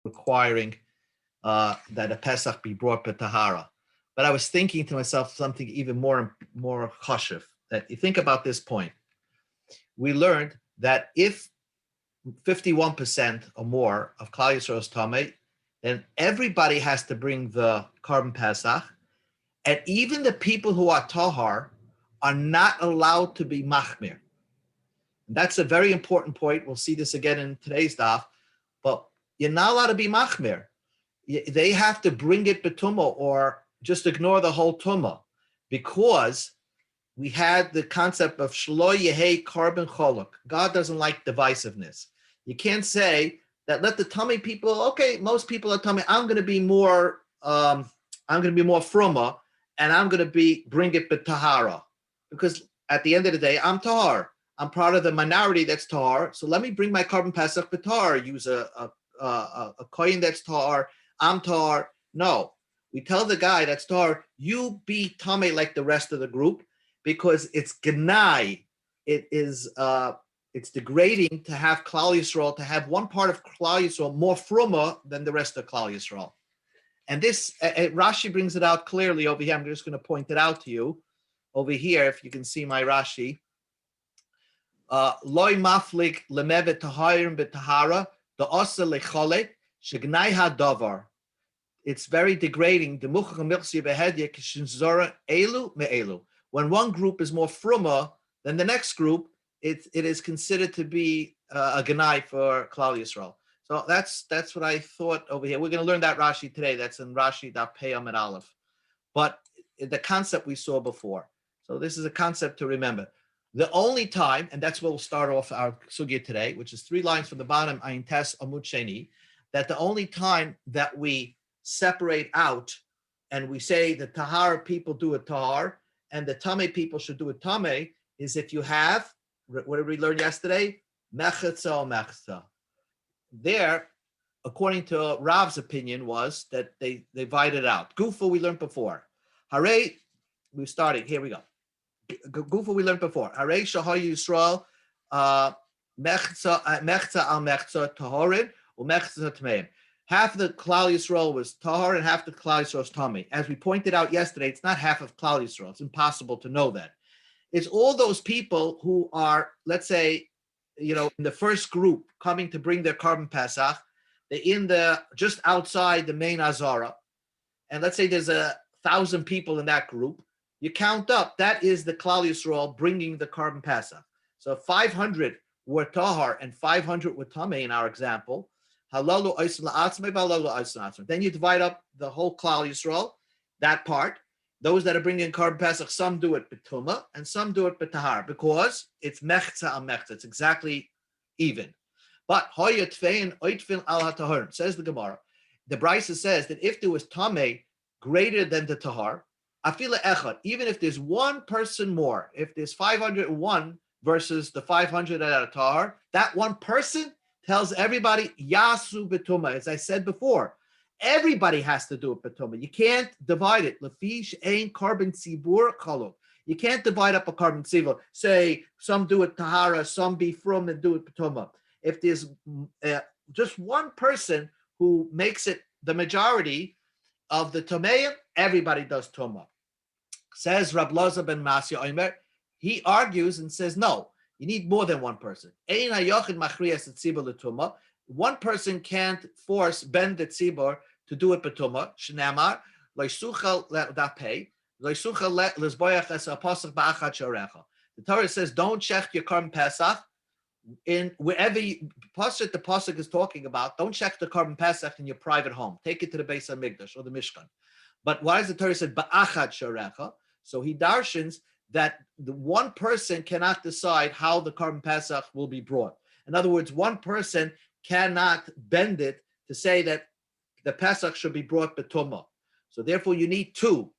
requiring that a Pesach be brought b'tahara. But I was thinking to myself something even more chashuv. That you think about this point. We learned that if 51% or more of Klal Yisrael is tamei, then everybody has to bring the carbon Pesach, and even the people who are tahar are not allowed to be machmir. That's a very important point. We'll see this again in today's daf, but you're not allowed to be machmir. They have to bring it betumah or just ignore the whole tumah, because we had the concept of shlo yehei carbon cholok. God doesn't like divisiveness. You can't say that let the tummy people. Okay, most people are tummy. I'm going to be more. I'm going to be more fruma, and I'm going to bring it b'tahara, because at the end of the day, I'm tahar. I'm part of the minority that's tahar. So let me bring my carbon pesach b'tahar. Use a coin that's tahar. I'm tahar. No, we tell the guy that's tahar, you be tamei like the rest of the group, because it's genai. It is it's degrading to have Klal Yisrael, to have one part of Klal Yisrael more fruma than the rest of Klal Yisrael. And this, Rashi brings it out clearly over here. I'm just going to point it out to you over here, if you can see my Rashi. Loi maflik lemevet taharim betahara the osa lecholek shegnai hadavar. It's very degrading. When one group is more fruma than the next group, it is considered to be a genai for Klal Yisrael. So that's what I thought over here. We're going to learn that Rashi today. That's in Rashi Daf Pei Amud Aleph. But the concept we saw before. So this is a concept to remember. The only time, and that's where we'll start off our sugya today, which is 3 lines from the bottom, Ayin Tes Amud Sheni, that the only time that we separate out and we say the tahar people do a tahar and the tamei people should do a tamei is if you have, what did we learn yesterday? Mechetza or mechza. There, according to Rav's opinion, was that they divided out. Gufa we learned before. Hare, we're starting. Here we go. Gufa we learned before. Hare Shahar Yisrael mechza al mechza tahorin or mechza tmeim. Half of the Klal Yisrael was tahar and half the Klal Yisrael was tamei. As we pointed out yesterday, it's not half of Klal Yisrael. It's impossible to know that. It's all those people who are, let's say, in the first group coming to bring their carbon Pesach. They're in just outside the main Azara. And let's say there's 1,000 people in that group. You count up, that is the Klal Yisrael bringing the carbon Pesach. So 500 were tahar and 500 were tamei in our example. Then you divide up the whole Klal Yisrael, that part. Those that are bringing carbon Pesach, some do it b'tumah and some do it b'tahar, because it's mechza al mechza. It's exactly even. But hoya tfein oitfil al hataharim, says the Gemara. The Brisa says that if there was tamei greater than the tahar, afila echad, even if there's one person more, if there's 501 versus the 500 that are tahar, that one person tells everybody yasu b'tumah. As I said before, everybody has to do it b'tumah. You can't divide it. Lefish ein carbon tzibur chaluk. You can't divide up a carbon tzibur. Say some do it tahara, some be from and do it b'tumah. If there's just one person who makes it the majority of the tameim, everybody does tumah. Says Rab Loza ben Masya Omer. He argues and says no. You need more than one person. One person can't force ben the tzibur to do it b'tumah. Shnamar loisuchal dapei loisuchal lesboyach es apasach ba'achat sharecha. The Torah says, don't check your carbon pesach in wherever the pasuk is talking about. Don't check the carbon pesach in your private home. Take it to the Beis Hamikdash or the Mishkan. But why does the Torah say ba'achat sharecha? So he darshans that the one person cannot decide how the carbon pesach will be brought. In other words, one person cannot bend it to say that the pesach should be brought b'tumah. So therefore, you need 2.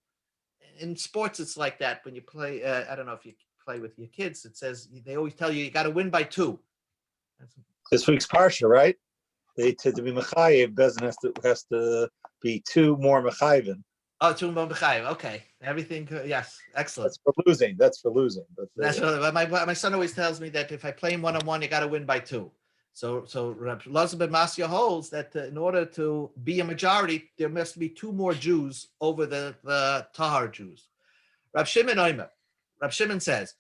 In sports, it's like that. When you play, I don't know if you play with your kids, it says they always tell you got to win by 2. This week's parsha, right? To be mechayev, Bezin has to be 2 more mechayevin. Oh, 2 more mechayev. Okay, everything. Yes, excellent. That's for losing. But that's what my son always tells me, that if I play him 1-on-1, you got to win by 2. So Reb Elazar ben Masya holds that in order to be a majority, there must be two more Jews over the Tahar Jews. Rab Shimon says,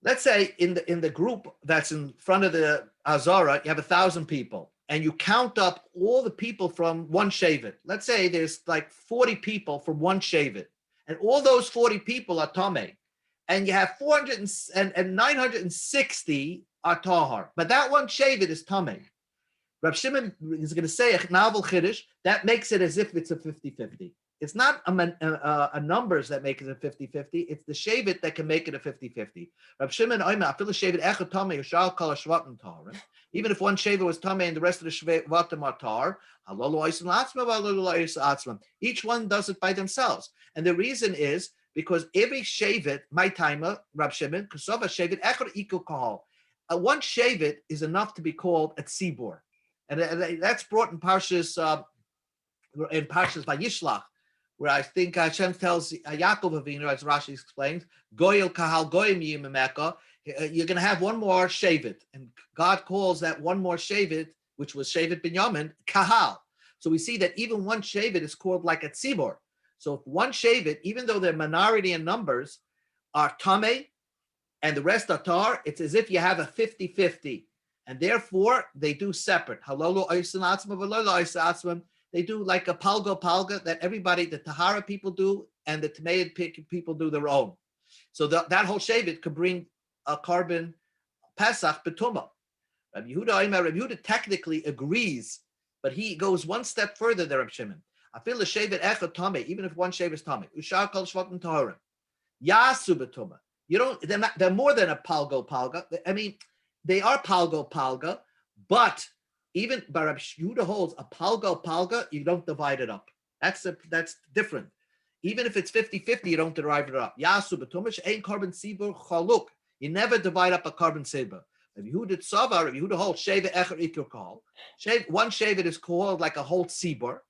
let's say in the group that's in front of the Azara, you have 1,000 people, and you count up all the people from one Shevet. Let's say there's like 40 people from one Shevet, and all those 40 people are Tameh, and you have 960 are Tahar, but that one Shevet is Tameh. Rab Shimon is going to say a novel Chiddush that makes it as if it's a 50-50. It's not a numbers that make it a 50-50. It's the Shevet that can make it a 50-50. Rab Shimon, even if one Shevet was Tameh and the rest of the Shvatim are Tar, each one does it by themselves. And the reason is because every Shevet, my timer, Rab Shimon, Kasova Shevet, Echad Ikul Kahal. One Shevet is enough to be called a Tzibor. And that's brought in Parshas Vayishlach, where I think Hashem tells Yaakov Avinu, as Rashi explains, Goyel Kahal Goyim Yimemeka, you're going to have one more Shevet. And God calls that one more Shevet, which was Shevet Binyamin, Kahal. So we see that even one Shevet is called like a Tzibor. So if one Shevet, even though they're minority in numbers, are Tameh, and the rest are Tar, it's as if you have a 50-50. And therefore, they do separate. They do like a palga that everybody, the Tahara people do, and the Tameid people do their own. So that whole Shevet could bring a carbon Pesach Betuma. Rabbi Yehuda technically agrees, but he goes one step further there, Rabbi Shimon. I feel the Shevet Echad Tameh, even if one Shevet is Tameh. Ushar Kol Shvatim Taharim. Yasu Betuma. They're more than a palga. I mean, they are palga, but even Rabbi Yehuda holds a palga, you don't divide it up. That's different. Even if it's 50-50, you don't divide it up. Yasu b'tumish ain't carbon sibur chaluk. You never divide up a carbon sibur. Rabbi Yehuda holds shevet echer ikir kol. One shevet is called like a whole sibur.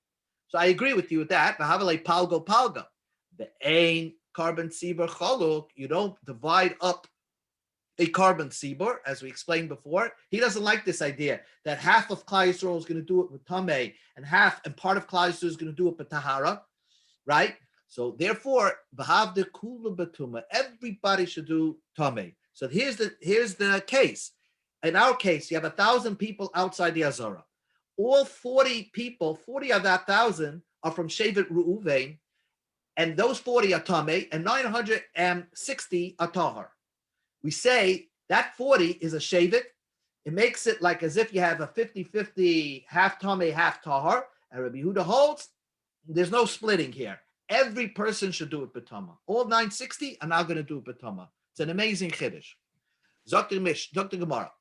So I agree with you with that. V'havalei palga. The ain carbon sibur chaluk. You don't divide up a carbon sibur, as we explained before. He doesn't like this idea that half of Klal Yisrael is going to do it with Tameh, and part of Klal Yisrael is going to do it with Tahara, right? So therefore, B'havde Kula Batuma, everybody should do Tameh. So here's the case. In our case, you have 1,000 people outside the Azara. All 40 of that 1,000 are from Shevet Reuven, and those 40 are Tameh, and 960 are Tahar. We say that 40 is a Shevet. It makes it like as if you have a 50-50, half Tameh, half Tahar. And Rabbi Yehuda holds, there's no splitting here. Every person should do it B'tama. All 960 are now going to do it B'tama. It's an amazing Chiddush. Dr. Gemara.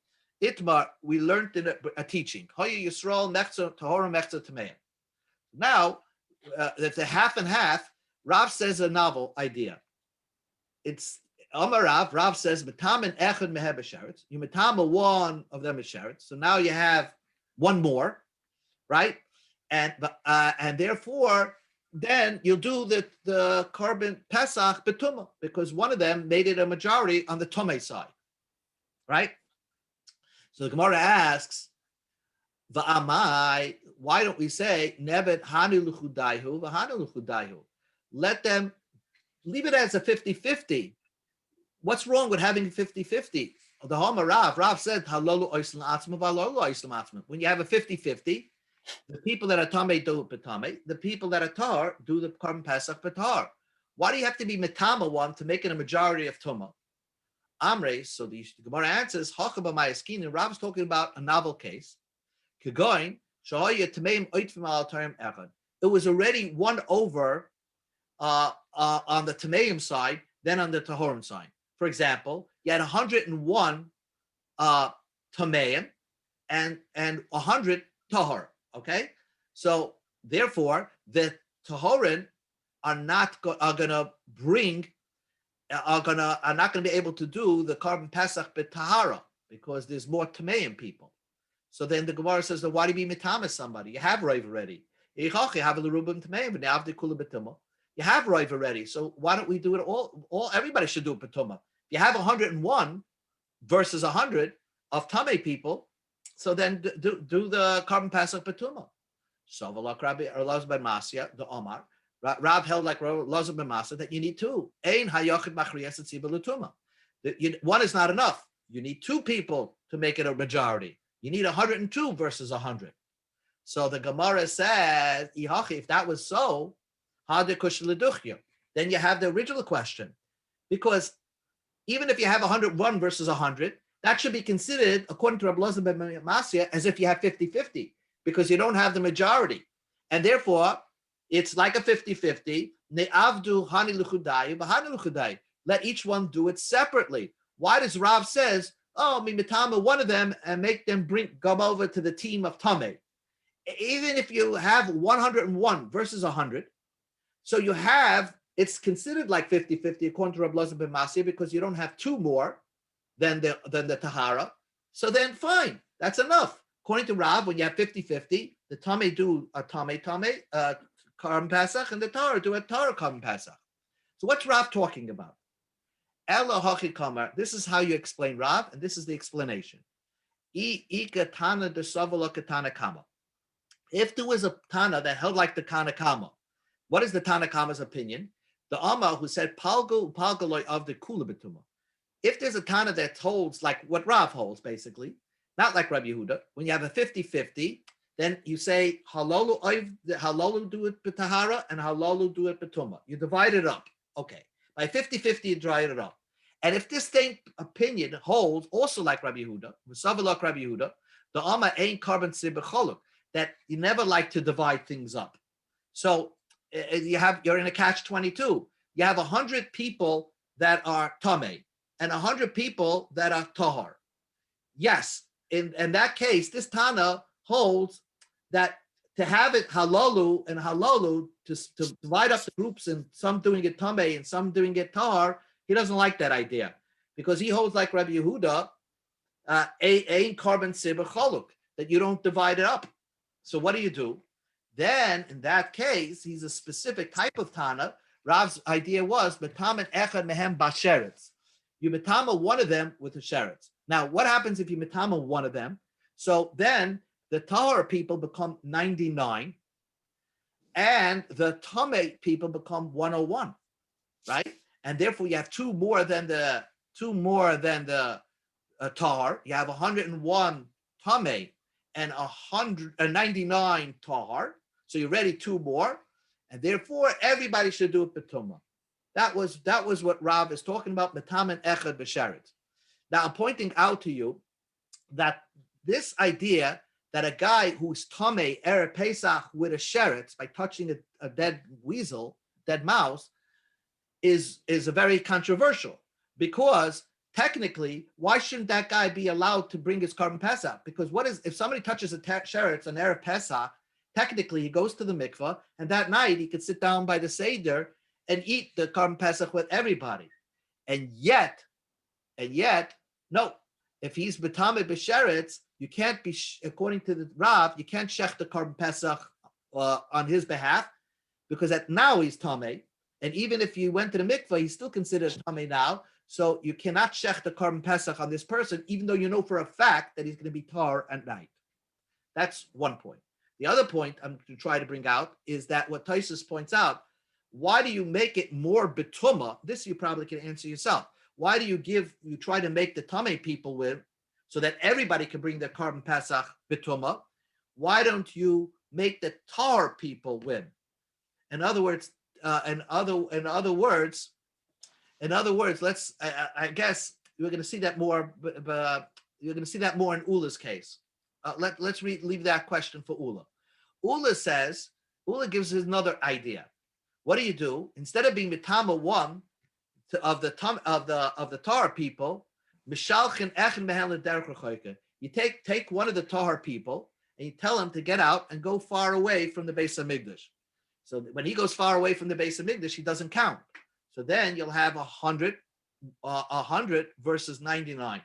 Itmar, we learned in a teaching. Hoya Yisrael Mechza Tahora Mechza Tameim. Now, that the half and half, Rav says a novel idea. It's Amar Rav says, Metamin Echad Mehe B'Sheretz. You metama one of them is Sheretz. So now you have one more, right? And therefore, then you'll do the carbon Pesach Betuma, because one of them made it a majority on the Tomei side, right? So the Gemara asks, Va'amai, why don't we say Nevet Hanu L'chudaihu, V'Hanu L'chudaihu? Let them leave it as a 50-50. What's wrong with having 50-50? The Hama Rav said, Halolu Oislam Atzma, Valolu Oislam Atzma. When you have a 50-50, the people that are Tameh do Petame, the people that are Tar do the carbon Pesach Petar. Why do you have to be Metama one to make it a majority of Tumah? Amre, so the Gemara answers, Hachaba Mayaskin, and Rav's talking about a novel case. Kegoin, Shahaya Tameim Oitfim Al Tarim Echad. It was already won over on the Tameim side, then on the Tahorim side. For example, you had 101 Tameim and 100 Tahor. Okay, so therefore the Tahorim are not going to be able to do the carbon Pesach B'Tahara because there's more Tameim people. So then the Gemara says, why do you be Mitamas somebody? You have Rav already. You have a Lerubim Tameim, but now the Kula B'Tumah. You have Rav already. So why don't we do it all? Everybody should do B'Tumah. You have 101 versus 100 of Tamei people. So then do the carbon pasach betuma. So like Rabbi Elazar ben Masya, the Omar, Rav held like Elazar ben Masya that you need two. Ein hayachid machriyas etziba l'tuma. One is not enough. You need two people to make it a majority. You need 102 versus 100. So the Gemara says, if that was so, then you have the original question. Because even if you have 101 versus 100, that should be considered, according to Rabbi Elazar ben Masya, as if you have 50-50, because you don't have the majority. And therefore, it's like a 50-50. Let each one do it separately. Why does Rav says, mitama one of them and make them come over to the team of Tameh? Even if you have 101 versus 100, so you have, it's considered like 50-50 according to Rabbi Elazar ben Masya, because you don't have two more than the Tahara. So then fine, that's enough. According to Rav, when you have 50-50, the Tameh do a Tameh Karm Pesach, and the Tahara do a Tahara Karm Pesach. So what's Rav talking about? Ela Hachi Kamar. This is how you explain Rav, and this is the explanation. If there was a Tana that held like the Tanakama, what is the Tanakama's opinion? The Amma who said Palgaloi of the Kula Betuma. If there's a Tana that holds like what Rav holds, basically, not like Rabbi Yehuda, when you have a 50-50, then you say Halalu do it B'Tahara and Halalu do it B'Tuma. You divide it up. Okay. By 50-50, you divide it up. And if this same opinion holds also like Rabbi Yehuda, Musavalak Rabbi Yehuda, the Amma ain't carbon sibacholuk, that you never like to divide things up. So you're in a catch-22. You have 100 people that are Tameh and 100 people that are Tahar. Yes, in that case, this Tana holds that to have it halalu and halalu, to divide up the groups and some doing it Tameh and some doing it Tahar, he doesn't like that idea, because he holds like Rabbi Yehuda, ein carbon sibacholuk, that you don't divide it up. So what do? Then in that case, he's a specific type of Tana. Rav's idea was betamen echad mehem basheretz. You metama one of them with a sheretz. Now, what happens if you metama one of them? So then the Tahar people become 99, and the Tameh people become 101, right? And therefore, you have two more than the Tahar. You have 101 Tameh and 199 Tahar. So you're ready two more, and therefore everybody should do it Betuma. That was what Rav is talking about. Metamen echad b'sheretz. Now I'm pointing out to you that this idea that a guy who's Tameh Erev Pesach with a sheretz by touching a dead weasel, dead mouse, is a very controversial, because technically, why shouldn't that guy be allowed to bring his carbon Pesach? Because if somebody touches a sheretz on Erev Pesach, technically he goes to the mikvah, and that night he could sit down by the Seder and eat the carbon Pesach with everybody. And yet, no, if he's B'tameh b'sheretz, you can't be, according to the Rav, you can't shech the carbon Pesach on his behalf, because now he's Tameh. And even if you went to the mikvah, he's still considered Tameh now. So you cannot shech the carbon Pesach on this person, even though you know for a fact that he's going to be tar at night. That's one point. The other point I'm going to try to bring out is that what Taisus points out, why do you make it more betuma? This you probably can answer yourself. Why do you try to make the Tameh people win so that everybody can bring their carbon Pesach betuma? Why don't you make the tar people win? In other words, let's. I guess you're going to see that more. But you're going to see that more in Ula's case. Let's leave that question for Ula. Ula gives us another idea. What do? Instead of being mitama one of the Tahar people, you take one of the Tahar people and you tell him to get out and go far away from the Beis Hamikdash. So when he goes far away from the Beis Hamikdash, he doesn't count. So then you'll have 100 versus 99.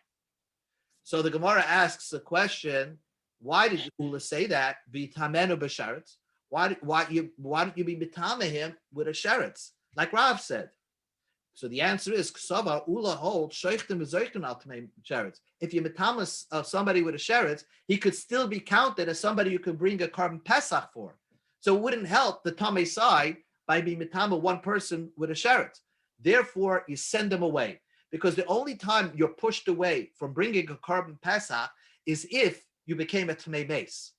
So the Gemara asks the question: why did Ula say that? V'tamenu b'sheretz. Why don't you be mitama him with a sheretz, like Rav said? So the answer is Ksava Ula hold Sheichtim V'Zoichtim Al Tamei Sheretz. If you metamas somebody with a sheretz, he could still be counted as somebody you could bring a carbon pesach for. So it wouldn't help the Tamei side by being metama one person with a sheretz. Therefore, you send them away, because the only time you're pushed away from bringing a carbon pesach is if you became a Tamei mace.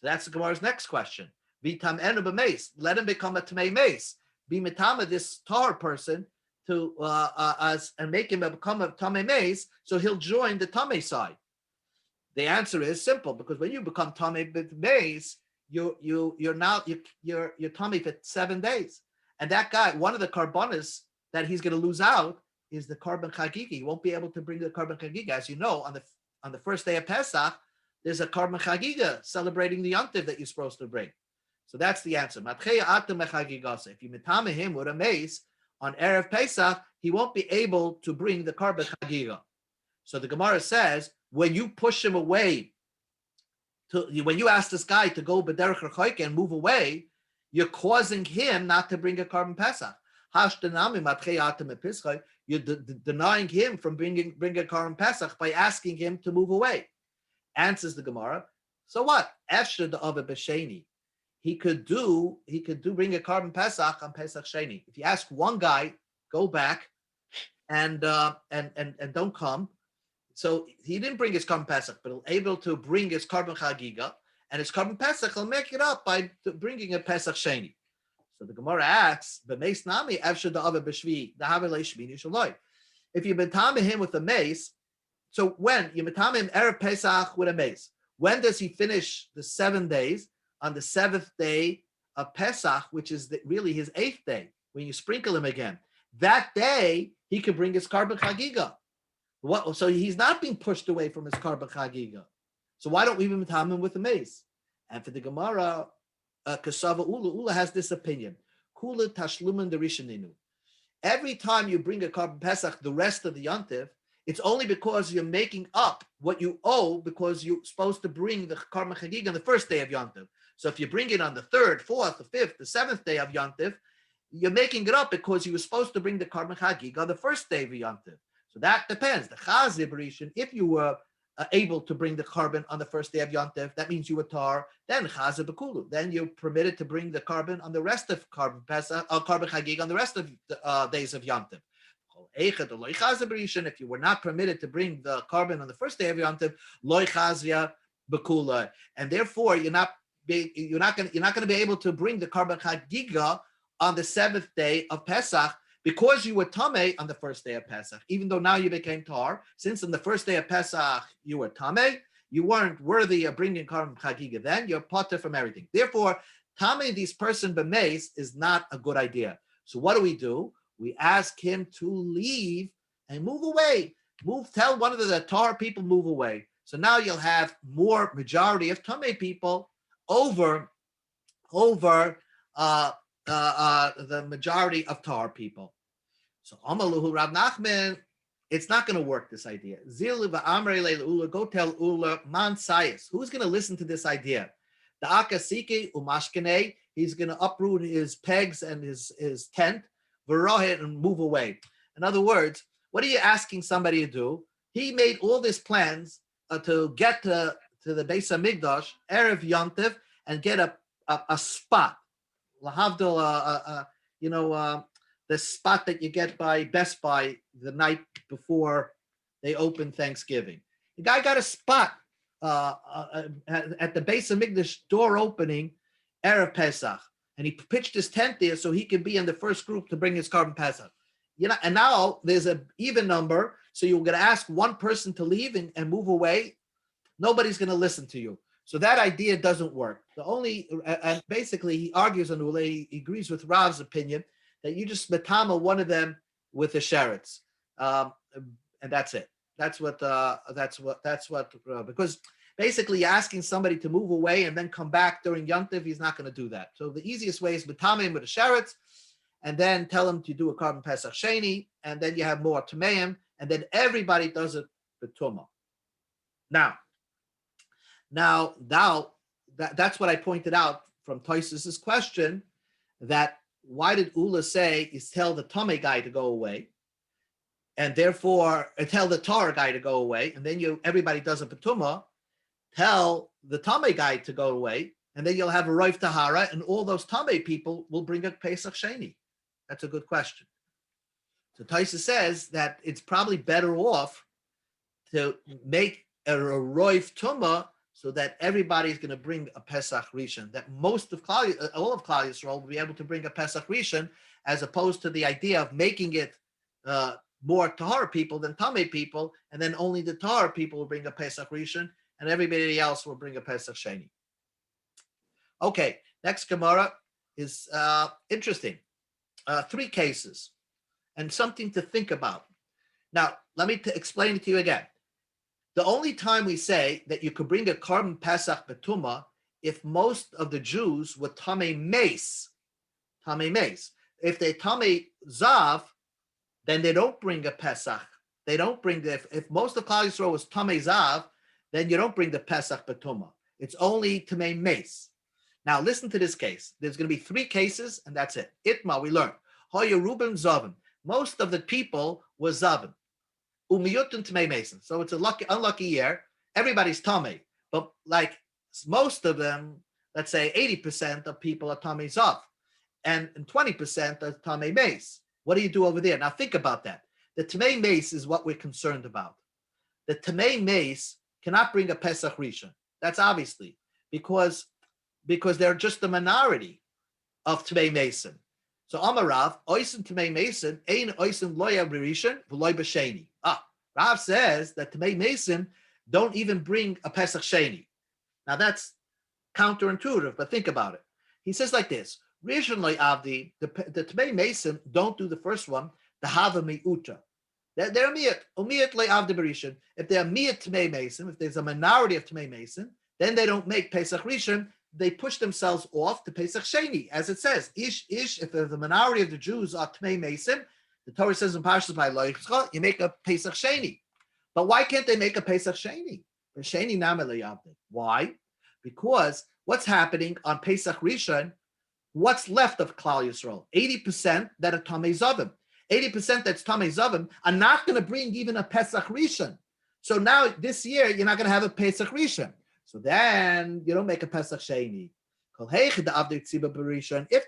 So that's the Gemara's next question. Vitam enu b'mace. Let him become a Tamei mace. Be metama this tar person to and make him become a Tamei mace, so he'll join the Tamei side. The answer is simple, because when you become Tamei mace, you're Tamei for 7 days, and that guy, one of the carbonas that he's going to lose out is the carbon chagigi. He won't be able to bring the carbon chagigi. As you know, on the first day of Pesach, there's a carbon chagiga celebrating the yontiv that you're supposed to bring. So that's the answer. If you metame him with a mace on Erev Pesach, he won't be able to bring the carbon chagiga. So the Gemara says, when you push him away, when you ask this guy to go b'derech rechoike and move away, you're causing him not to bring a carbon Pesach. You're denying him from bringing a carbon Pesach by asking him to move away. Answers the Gemara. So what? Efshar the Ava b'sheni. He could bring a carbon Pesach on Pesach Sheni. If you ask one guy, go back and don't come. So he didn't bring his carbon Pesach, but he'll able to bring his carbon Chagiga, and his carbon Pesach he'll make it up by bringing a Pesach Sheni. So the Gemara asks, "B'meis nami efshar da'ava b'shvi da'haver leishmini shaloi." If you betame him with a mace, so when you betame him erev Pesach with a mace, when does he finish the 7 days? On the 7th day of Pesach, which is really his 8th day, when you sprinkle him again. That day, he could bring his carbon chagiga. So he's not being pushed away from his carbon chagiga. So why don't we even time him with a mace? And for the Gemara, Kasava Ula has this opinion. Kula tashluman derishaninu. Every time you bring a carbon Pesach, the rest of the yontiv, it's only because you're making up what you owe, because you're supposed to bring the carbon chagiga on the first day of yontiv. So if you bring it on the 3rd, 4th, the 5th, the 7th day of Yontif, you're making it up because you were supposed to bring the carbon chagig on the first day of Yontif. So that depends. The Chazir Berishin, if you were able to bring the carbon on the first day of Yontif, that means you were tar, then Chazir Bekulu. Then you're permitted to bring the carbon on the rest of carbon Pesach, carbon chagig on the rest of the days of Yontif. If you were not permitted to bring the carbon on the first day of Yontif, loy chazia bekula, and therefore you're not going to be able to bring the carbon chagiga on the 7th day of Pesach, because you were tamei on the first day of Pesach. Even though now you became tar, since on the first day of Pesach you were tamei, you weren't worthy of bringing carbon chagiga. Then you're potter from everything. Therefore, tamei this person b'meis is not a good idea. So what do? We ask him to leave and move away. Tell one of the tar people move away. So now you'll have more majority of tamei people over the majority of tar people. So Amaluhu Rav Nachman, it's not going to work, this idea. Zilu va'amrei le'ula, go tell Ula man sayis. Who's going to listen to this idea? The akasiki umashkene, he's going to uproot his pegs and his tent, v'rohet, and move away. In other words, what are you asking somebody to do? He made all these plans to get to the Beis Hamikdash, Erev Yontif, and get a spot. Lahavdil, the spot that you get by Best Buy the night before they open Thanksgiving. The guy got a spot at the Beis Hamikdash door opening, Erev Pesach, and he pitched his tent there so he could be in the first group to bring his carbon Pesach. And now there's an even number, so you're going to ask one person to leave and move away. Nobody's going to listen to you. So that idea doesn't work. And basically he argues on Ule, he agrees with Rav's opinion that you just metama one of them with the sheretz, and that's it. That's what because basically you're asking somebody to move away and then come back during Yontif. He's not going to do that. So the easiest way is metama him with the sheretz, and then tell him to do a carbon Pesach Sheni, and then you have more Tameim, and then everybody does it with Tumah. Now, that's what I pointed out from Toys's question, that why did Ula say is tell the Tamei guy to go away? and therefore tell the Tar guy to go away, and then everybody does a Petuma, tell the Tameh guy to go away, and then you'll have a Roif Tahara, and all those Tameh people will bring a Pesach Sheni. That's a good question. So Taisa says that it's probably better off to make a Roif Tumah so that everybody's going to bring a Pesach Rishon, that most of all of Klal Yisrael will be able to bring a Pesach Rishon, as opposed to the idea of making it more Tahar people than Tameh people, and then only the Tahar people will bring a Pesach Rishon, and everybody else will bring a Pesach Sheni. Okay, next Gemara is interesting. 3 cases, and something to think about. Now, let me explain it to you again. The only time we say that you could bring a carbon Pesach Betuma if most of the Jews were Tamei Mace. Tamei Mace. If they Tamei Zav, then they don't bring a Pesach. They don't bring if most of Klal Yisrael was Tamei Zav, then you don't bring the Pesach Betuma. It's only Tamei Mace. Now listen to this case. There's going to be 3 cases, and that's it. Itma, we learned. Hoya Ruben Zavim. Most of the people were Zavim. Umiyutun Tamei Mason. So it's a unlucky year. Everybody's Tamei. But like most of them, let's say 80% of people are Tamei Zav. And 20% are Tamei Mace. What do you do over there? Now think about that. The Tamei Mace is what we're concerned about. The Tamei Mace cannot bring a Pesach Rishon. That's obviously because they're just the minority of Tamei Mason. So Amarav, Oisin Tamei Mason, Ein Oisin Loya Rishon, V'loy B'Sheni. Rav says that Tamei Mason don't even bring a Pesach Sheni. Now that's counterintuitive, but think about it. He says like this: Rishon Loy Avdi, the Tamei Mason don't do the first one, the Hava Mi'uta. They're Umiyat Loy Avdi B'Rishon. If they're Miyat Tamei Mason, if there's a minority of Tamei Mason, then they don't make Pesach Rishon. They push themselves off to Pesach Sheni, as it says. Ish, if the minority of the Jews are Tamei Mason, the Torah says in Parshas Vayikra, you make a Pesach Sheni. But why can't they make a Pesach Sheni? Sheni Nameh. Why? Because what's happening on Pesach Rishon, what's left of Klal Yisrael? 80% that are Tamei Zavim. 80% that's Tamei Zavim are not going to bring even a Pesach Rishon. So now this year, you're not going to have a Pesach Rishon. So then you don't make a Pesach Sheni. If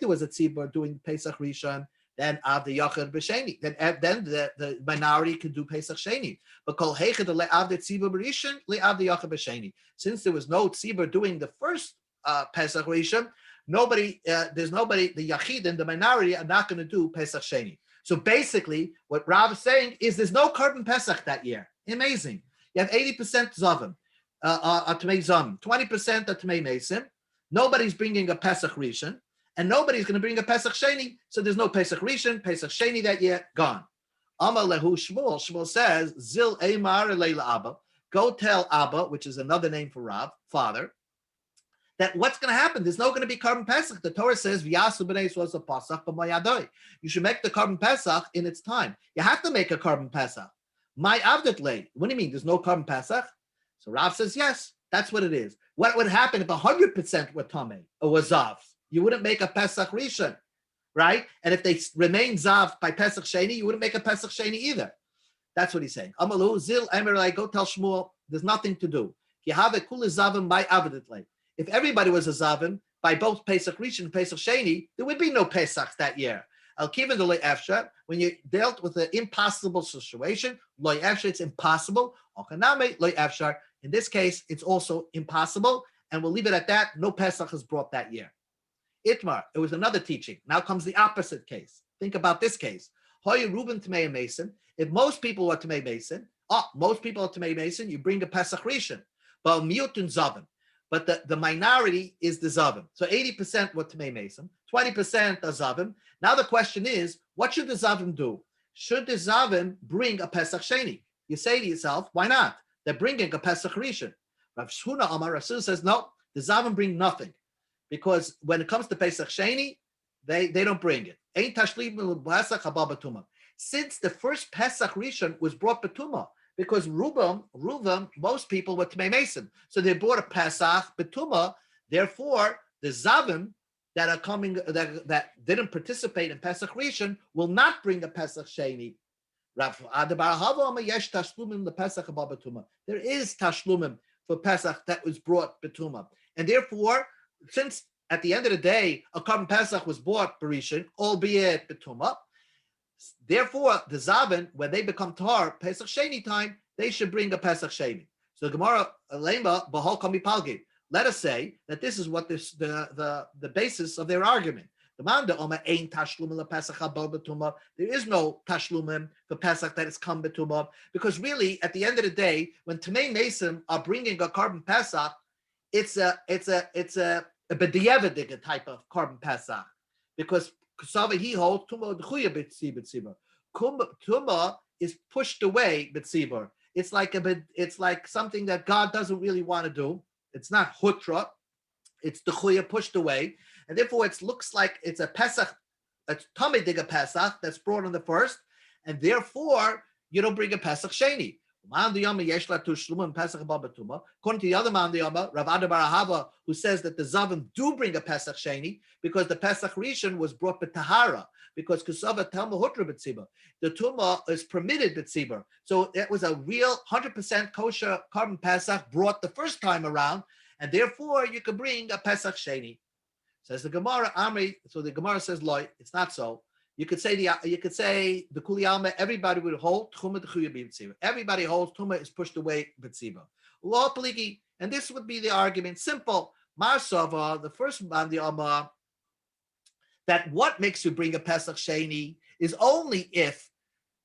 there was a tzibur doing Pesach Rishon, then Avdi Yachad B'Sheni. Then the minority can do Pesach Sheni. But Kol Heichad le'Avdi Tzibur B'Rishon le'Avdi Yachad B'Sheni. Since there was no tzibur doing the first Pesach Rishon, there's nobody. The Yachid and the minority are not going to do Pesach Sheni. So basically, what Rav is saying is there's no carbon Pesach that year. Amazing. You have 80% Zavim. Tamei Zam, 20% are Tamei Mason. Nobody's bringing a Pesach Rishon, and nobody's going to bring a Pesach Sheni. So there's no Pesach Rishon, Pesach Sheni that year, gone. Amar lehu Shmuel. Shmuel says, Zil Eimar Leila Abba. Go tell Abba, which is another name for Rav, father, that what's going to happen? There's no going to be carbon Pesach. The Torah says, V'yasu b'nei Yisrael a Pesach b'mayadoi. You should make the carbon Pesach in its time. You have to make a carbon Pesach. My avdet lay. What do you mean? There's no carbon Pesach? So Rav says, yes, that's what it is. What would happen if 100% were Tamei or was Zav? You wouldn't make a Pesach Rishon, right? And if they remain Zav by Pesach Sheni, you wouldn't make a Pesach Sheni either. That's what he's saying. Amalu, Zil, Emerlai, go tell Shmuel, there's nothing to do. If everybody was a Zavim by both Pesach Rishon and Pesach Sheni, there would be no Pesach that year. When you dealt with an impossible situation, it's impossible. In this case, it's also impossible, and we'll leave it at that. No Pesach is brought that year. Itmar, it was another teaching. Now comes the opposite case. Think about this case. Hoy Reuben Tamei Mason. If most people are Tamei Mason, you bring a Pesach Rishon. But Miyutun Zavim. But the minority is the Zavim. So 80% were Tamei Mason, 20% are Zavim. Now the question is, what should the Zavim do? Should the Zavim bring a Pesach Sheni? You say to yourself, why not? They're bringing a Pesach Rishon. Rav Shuna Amar Rasul says, no, the Zavim bring nothing. Because when it comes to Pesach Sheni, they don't bring it. Since the first Pesach Rishon was brought Betuma, because Reuven, most people were Tamei Mason. So they brought a Pesach Betuma. Therefore, the Zavim that are coming, that didn't participate in Pesach Rishon will not bring a Pesach Sheni. There is tashlumim for Pesach that was brought betuma, and therefore, since at the end of the day a carbon Pesach was bought berishin, albeit betuma, therefore the zaven, when they become tar Pesach Sheni time, they should bring a Pesach Sheni. So Gemara lema bahol kami palgim. Let us say that this is what the basis of their argument. There is no tashlumim for Pesach that is come betuma, because really, at the end of the day, when Tamei Mason are bringing a carbon Pesach, it's a b'diavad type of carbon Pesach, because Kusava he holds tuma d'chuya b'tzibur. Tuma is pushed away b'tzibur. It's like something that God doesn't really want to do. It's not hutra. It's the chuya pushed away, and therefore it looks like it's a Pesach, a Tamei Diga Pesach that's brought on the first, and therefore you don't bring a Pesach Sheni. According to the other man the Yama, Rav Ada bar Ahava, who says that the Zavim do bring a Pesach Sheni because the Pesach Rishon was brought b'tahara, because Kusava Talmud Hutra b'tzibur. The Tumah is permitted b'tzibur. So it was a real 100% kosher carbon Pesach brought the first time around, and therefore you could bring a Pesach Sheni. Says the Gemara, Amri, so the Gemara says, Loi, it's not so. You could say the Kuli Alma, everybody would hold Tchuma d'chuya b'tzibur. Everybody holds Tuma is pushed away b'tzibur. Lo pligi, and this would be the argument. Simple. Marsava, the first man the Alma, that what makes you bring a Pesach Sheni is only if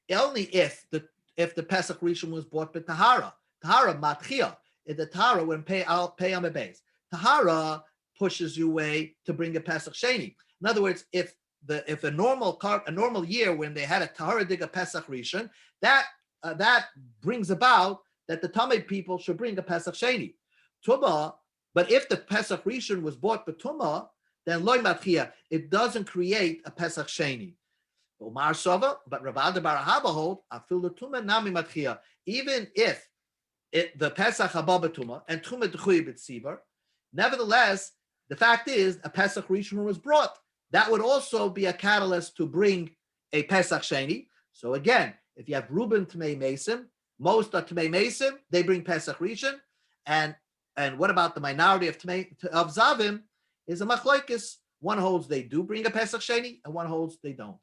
the Pesach Rishon was bought by Tahara. Tahara matchia. In the Tahara when pay on the base. Tahara pushes you away to bring a Pesach Sheni. In other words, if a normal year when they had a Tahara Diga Pesach Rishon, that brings about that the Tamei people should bring a Pesach Sheni. Tumah, but if the Pesach Rishon was bought by Tumah, then loy matchia, it doesn't create a Pesach Sheni. Umar Sova, but Rav Ada bar Ahava hold afil the Tumah nami matchia. Even if the Pesach haba b'Tumah and Tumah d'chuya b'tzibur, nevertheless, the fact is a Pesach Rishon was brought. That would also be a catalyst to bring a Pesach Sheni. So again, if you have Reuben Tamei Mason, most are Tamei Mason, they bring Pesach Rishon, and what about the minority of Zavim? Is a machlokes. One holds they do bring a Pesach Sheni, and one holds they don't.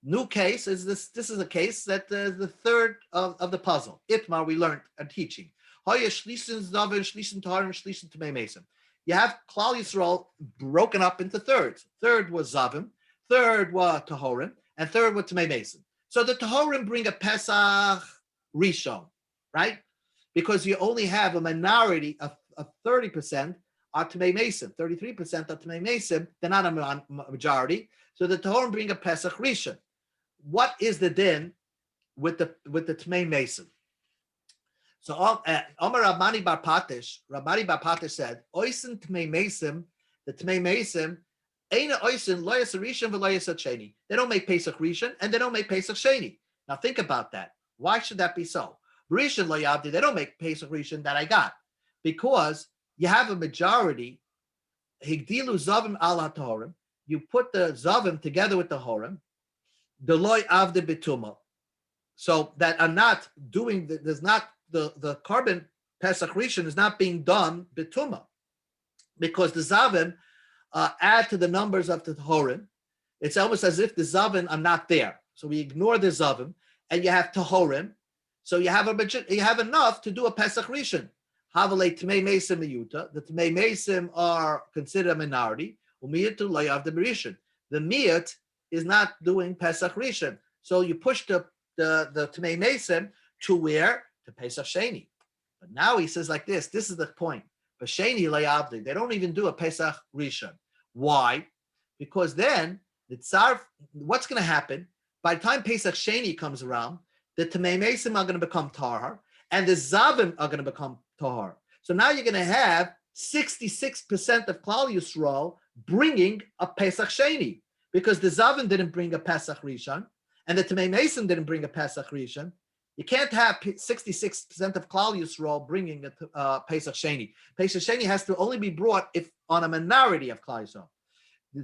New case is this. This is a case that the third of the puzzle. Itmar we learned a teaching. Hoya shlisin Zavim, shlisin Taharim, shlisin Tamei Mason. You have Klal Yisrael broken up into thirds. Third was Zavim, third was Tahorim, and third was Tamei Mason. So the Tahorim bring a Pesach Rishon, right? Because you only have a minority of 30% are Tamei Mason, 33% are Tamei Mason. They're not a majority. So the Tahorim bring a Pesach Rishon. What is the din with the Tamei Mason? So Omar Rabmani Bar Patish said, Oisin Tamei Mason, the Tamei Mason, Eina Oisin Loyas Rishon v'Loyas Sheni. They don't make Pesach Rishon and they don't make Pesach Sheni. Now think about that. Why should that be so? Rishon Loyavdi, they don't make Pesach Rishon that I got, because you have a majority. Higdilu Zavim al HaTahorim. You put the Zavim together with the Horim. The Loy Avde Bituma. So that are not doing. There's not the carbon Pesach Rishon is not being done Bituma, because the Zavim add to the numbers of the Horim. It's almost as if the Zavim are not there. So we ignore the Zavim, and you have Tahorim. So you have enough to do a Pesach Rishon. Havale Tamei Mason Miyuta. The Tamei Mason are considered a minority. Umiyat to Layav the Rishon. The Miyat is not doing Pesach Rishon. So you push the Tamei Mason to where? To Pesach Sheni. But now he says like this. This is the point. But Sheni Layavdi, they don't even do a Pesach Rishon. Why? Because then the Tsar, what's going to happen? By the time Pesach Sheni comes around, the Tamei Mason are going to become Tahar, and the Zavim are going to become Tahar. So now you're going to have 66% of Klal Yisrael bringing a Pesach Sheni, because the Zavim didn't bring a Pesach Rishon, and the Tamei Mason didn't bring a Pesach Rishon. You can't have 66% of Klal Yisrael bringing a Pesach Sheni. Pesach Sheni has to only be brought if on a minority of Klal Yisrael. You're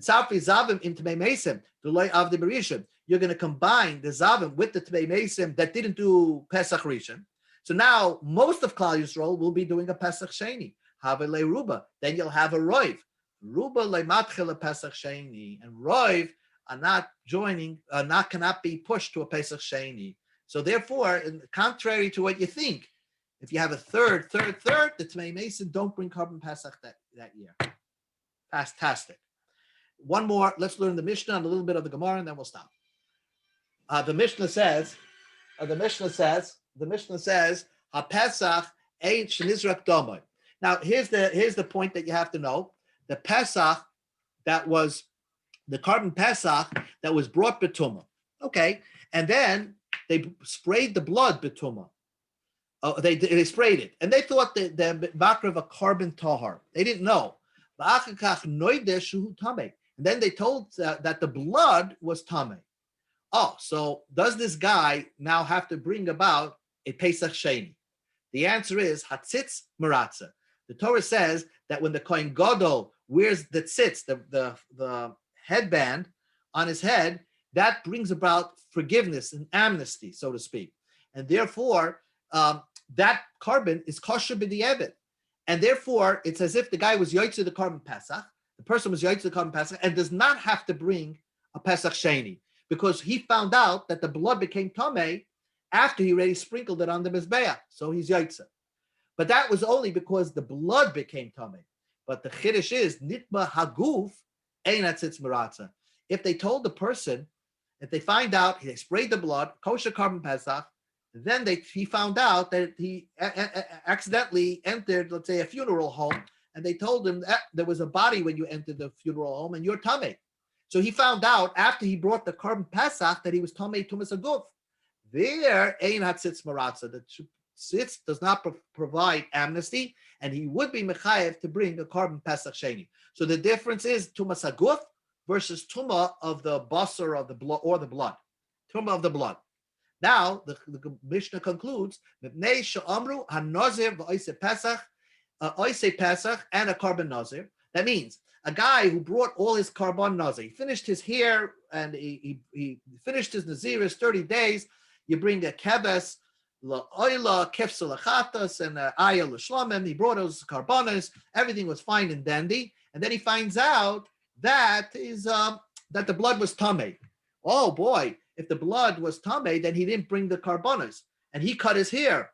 going to combine the zavim with the tmei mesim that didn't do Pesach Rishon. So now most of Klal Yisrael will be doing a Pesach Sheni. Have a ruba. Then you'll have a roiv. Ruba lematchil Pesach Sheni, and roiv are not joining, cannot be pushed to a Pesach Sheni. So therefore, contrary to what you think, if you have a third, the Tmei Mason don't bring carbon Pesach that year. Fantastic. One more. Let's learn the Mishnah and a little bit of the Gemara, and then we'll stop. The Mishnah says, HaPesach ain't shenizrak domai. Now, here's the point that you have to know. The Pesach that was the carbon Pesach that was brought betuma. Okay, and then they sprayed the blood betuma. Oh, they sprayed it, and they thought that the makar of a carbon tahar. They didn't know. And then they told that the blood was tamei. Oh, so does this guy now have to bring about a Pesach Sheni? The answer is hatzitz maratza. The Torah says that when the Kohen Gadol wears the tzitz, the headband on his head, that brings about forgiveness and amnesty, so to speak. And therefore, that carbon is kosher b'di'evet. And therefore, it's as if the guy was yoytze the carbon Pesach, the person was yoytze the carbon Pesach, and does not have to bring a Pesach Sheni, because he found out that the blood became tamei after he already sprinkled it on the mizbeach, so he's yoytze. But that was only because the blood became tamei. But the chiddush is nitma haguf ein hatzitz maratza. If they told the person, if they find out they sprayed the blood, kosher carbon Pesach, then he found out that he accidentally entered, let's say, a funeral home, and they told him that there was a body when you entered the funeral home, and you're tamei. So he found out after he brought the carbon Pesach that he was tamei tumas aguf. There, ein hatzitz maratza. The tzitz does not provide amnesty, and he would be mechayev to bring a carbon Pesach Sheni. So the difference is tumas aguf versus tuma of the basar of the blood or the blood, tuma of the blood. Now the Mishnah concludes she'amru hanazir v'oisei Pesach and a carbon nazir. That means a guy who brought all his carbon nazir, he finished his hair and he finished his naziris 30 days. You bring a keves la'oila kefsa lachatas and ayah l'shlamim. He brought those carbonas. Everything was fine and dandy, and then he finds out that that the blood was tamei. Oh boy. If the blood was tamei, then he didn't bring the carbonas, and he cut his hair,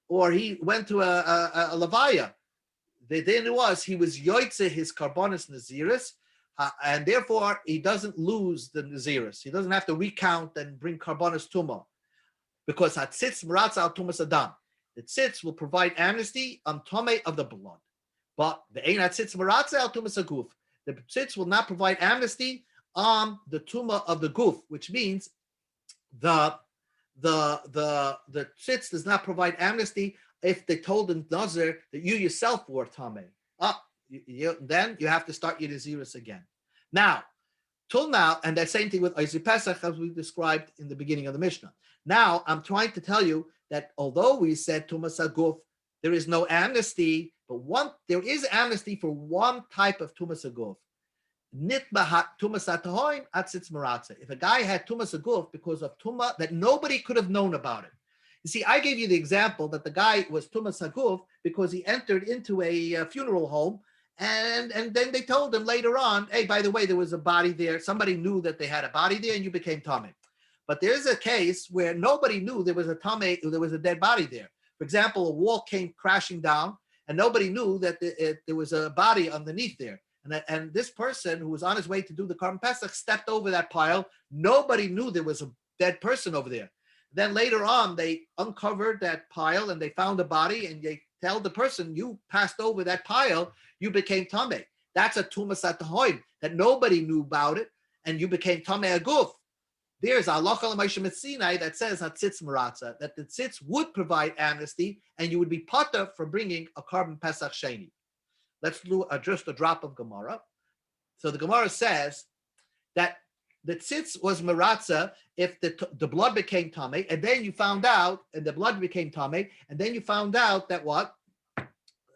or he went to a levaya. Then it was he was yoytze his carbonas naziris, and therefore he doesn't lose the naziris. He doesn't have to recount and bring carbonas tuma, because hatzitz maratza al tumas adam. The tzitz will provide amnesty on tamei of the blood, but the ein hatzitz maratza al tumas aguf. The tzitz will not provide amnesty on the tuma of the guf, which means the tzitz does not provide amnesty if they told the nazir that you yourself were tamei. Then you have to start your naziris again. Now, till now, and that same thing with Oisei Pesach as we described in the beginning of the Mishnah. Now, I'm trying to tell you that although we said tumas aguf, there is no amnesty, but there is amnesty for one type of tumas aguf. If a guy had tumas aguf because of tuma that nobody could have known about it. You see, I gave you the example that the guy was tumas aguf because he entered into a funeral home, and then they told him later on, hey, by the way, there was a body there. Somebody knew that they had a body there, and you became tamei. But there's a case where nobody knew there was a tamei, there was a dead body there. For example, a wall came crashing down, and nobody knew that there was a body underneath there. And this person who was on his way to do the carbon Pesach stepped over that pile. Nobody knew there was a dead person over there. Then later on, they uncovered that pile and they found a body, and they tell the person, you passed over that pile, you became tamei. That's a tumas atahoim, that nobody knew about it, and you became tamei aguf. There's halacha l'Moshe Sinai that says hatzitz maratza, that the tzitz would provide amnesty, and you would be patur for bringing a carbon Pesach Sheni. Let's do just a drop of Gemara. So the Gemara says that the tzitz was maratza if the blood became tamei, and then you found out, and the blood became tamei, and then you found out that what?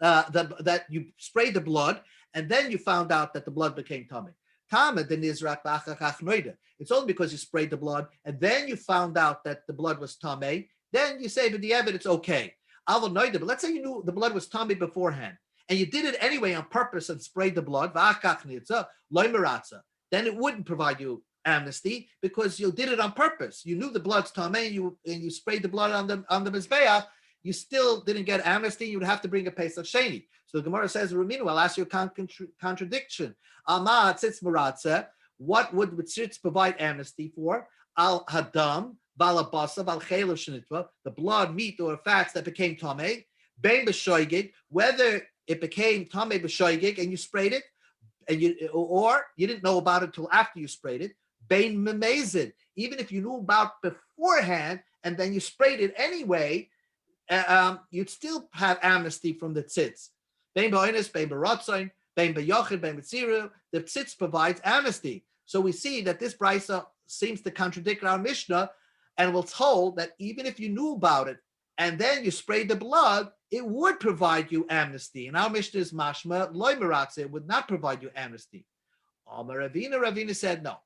That you sprayed the blood, and then you found out that the blood became tamei. It's only because you sprayed the blood and then you found out that the blood was tamei. Then you say, but the evidence, it's okay. But let's say you knew the blood was tamei beforehand, and you did it anyway on purpose and sprayed the blood. Then it wouldn't provide you amnesty because you did it on purpose. You knew the blood's tamei, and you sprayed the blood on the mizbeach. You still didn't get amnesty. You would have to bring a Pesach Sheni. So the Gemara says, Raminu, I'll ask you a contradiction. What would tzitz provide amnesty for? Al hadam, balabasa, bal chelav shenitva, the blood, meat, or fats that became tamei, bein b'shoigig, whether it became tamei b'shoigig and you sprayed it, and or you didn't know about it until after you sprayed it, bein memezid, even if you knew about beforehand and then you sprayed it anyway, you'd still have amnesty from the tzitz. Bein ba'onis, bein b'ratzain, bein b'yochid, bein b'tziru, the tzitz provides amnesty. So we see that this brisa seems to contradict our Mishnah, and we'll hold that even if you knew about it and then you sprayed the blood, it would provide you amnesty. And our Mishnah is mashma loy meratze, it would not provide you amnesty. Ravina said no.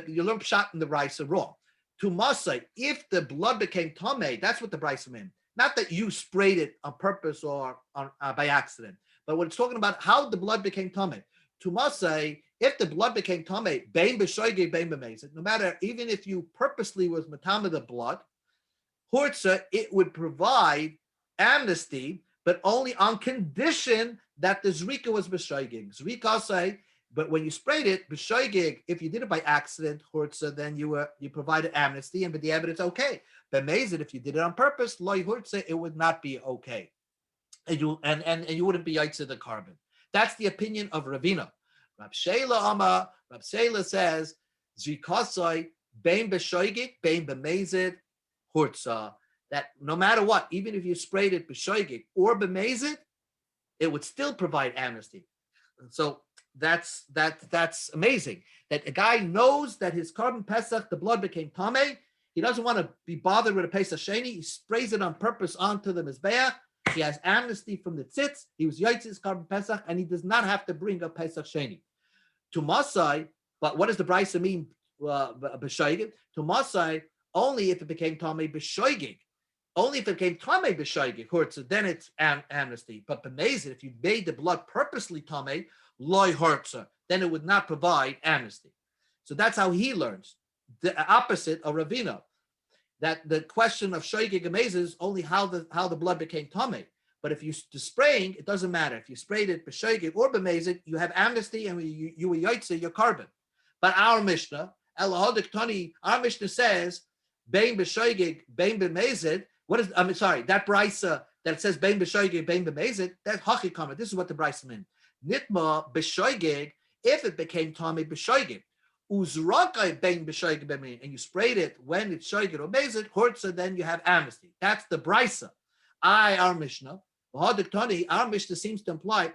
You learn pshat in the brisa wrong. To Masai, if the blood became tamei, that's what the brisa meant. Not that you sprayed it on purpose or by accident, but when it's talking about how the blood became tamei. To Masai, if the blood became tamei, bein b'shoigeg, bein b'mezid, no matter, even if you purposely was matama the blood, hurtza, it would provide amnesty, but only on condition that the zrika was b'shoigeg. Zrika say, but when you sprayed it, b'shoigeg, if you did it by accident, hurtza, then you provided amnesty, and but the evidence okay. B'mezid, if you did it on purpose, loy hurtza, it would not be okay, and you wouldn't be yaitze the carbon. That's the opinion of Ravina. Rab Sheila says, Zrikasai, bein b'shoigeg, bein b'mezid, hurtza, that no matter what, even if you sprayed it b'shoigeg or b'mezid, it would still provide amnesty. And so that's amazing. That a guy knows that his carbon pesach, the blood became tamei. He doesn't want to be bothered with a pesach sheni. He sprays it on purpose onto the mizbeach. He has amnesty from the tzitz. He was yaitzi's carbon pesach, and he does not have to bring a pesach sheni. To Masai, but what does the brisa mean? B'shoigeg. To Masai, only if it became tamei b'shoigeg. Only if it became tamei b'shoigeg, hurtza, then it's amnesty. But b'mezid, if you made the blood purposely tamei, loy hurtza, then it would not provide amnesty. So that's how he learns. The opposite of Ravina, that the question of shoigeg and mezid is only how the blood became tamei. But if you spraying, it doesn't matter. If you sprayed it b'shoigeg or b'mezid, you have amnesty and you were yaitze your carbon. But our Mishnah, Elahodik Tani, our Mishnah says, bein b'shoigeg, bein b'mezid. That brisa that says bein b'shoigeg, bein b'mezid, that's hachikama. This is what the brisa meant. Nitma b'shoigeg, if it became tamei b'shoigeg. Uzrakai bein b'shoigeg b'mezid, and you sprayed it when it's shoigeg or mezid, hurtza, then you have amnesty. That's the brisa. Our Mishnah, our Mishnah seems to imply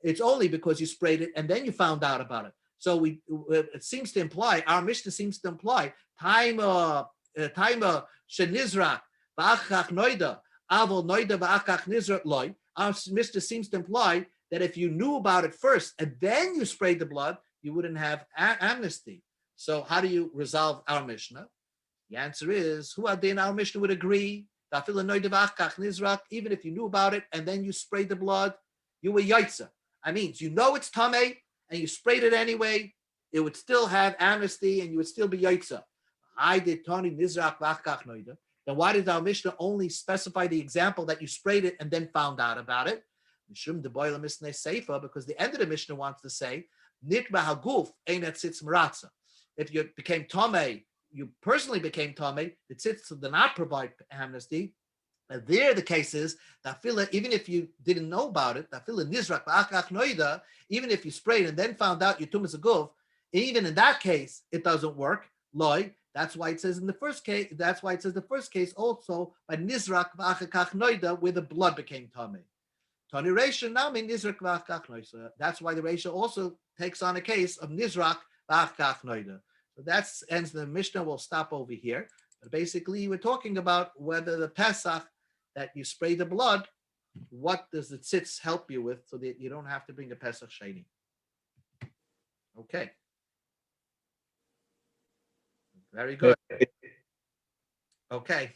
it's only because you sprayed it and then you found out about it. So it seems to imply, our Mishnah seems to imply taima shenizrak v'achach noida avol noida v'achach nizrak loy. Our Mishnah seems to imply that if you knew about it first and then you sprayed the blood, you wouldn't have amnesty. So how do you resolve our Mishnah? The answer is, our Mishnah would agree, even if you knew about it and then you sprayed the blood, you were yaitza. I mean, you know it's tamei and you sprayed it anyway, it would still have amnesty and you would still be yaitza. Then why did our Mishnah only specify the example that you sprayed it and then found out about it? Because the end of the Mishnah wants to say, if you became tamei, you personally became tamei, the tzitz did not provide amnesty. And there the case is that even if you didn't know about it, even if you sprayed and then found out you tumas a guf, even in that case, it doesn't work. Loy. That's why it says in the first case, that's why it says the first case also by nizrak v'achakach noida, where the blood became tamei. Tani Reisha now mean nizrak v'achakach noida. That's why the Reisha also takes on a case of nizrak v'achakach noida. So that's ends the Mishnah. Will stop over here. But basically, we're talking about whether the Pesach that you spray the blood, what does the tzitz help you with, so that you don't have to bring the Pesach sheni. Okay. Very good. Okay.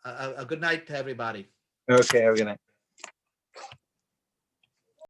A good night to everybody. Okay, have a good night.